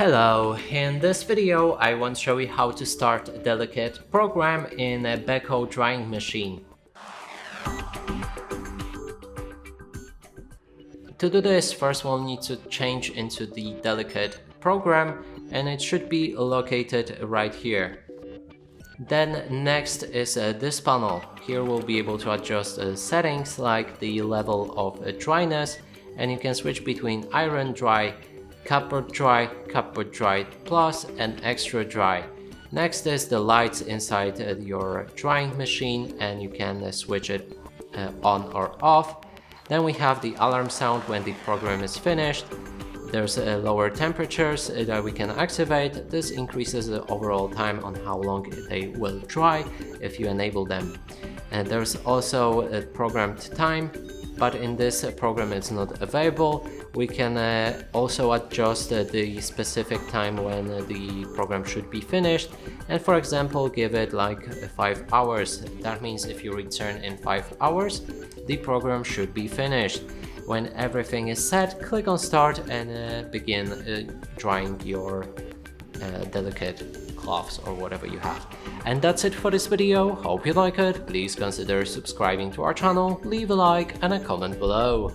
Hello, in this video I want to show you how to start a delicate program in a Beko drying machine. To do this, first we'll need to change into the delicate program, and it should be located right here. Then next is this panel. Here we'll be able to adjust settings like the level of dryness, and you can switch between iron dry, cupboard dry plus, and extra dry. Next is the lights inside your drying machine, and you can switch it on or off. Then we have the alarm sound when the program is finished. There's lower temperatures that we can activate. This increases the overall time on how long they will dry if you enable them. And there's also a programmed time, but in this program it's not available. We can also adjust the specific time when the program should be finished, and for example give it like 5 hours. That means if you return in 5 hours, the program should be finished. When everything is set, click on start and begin drying your delicate cloths or whatever you have. And that's it for this video. Hope you like it. Please consider subscribing to our channel, leave a like and a comment below.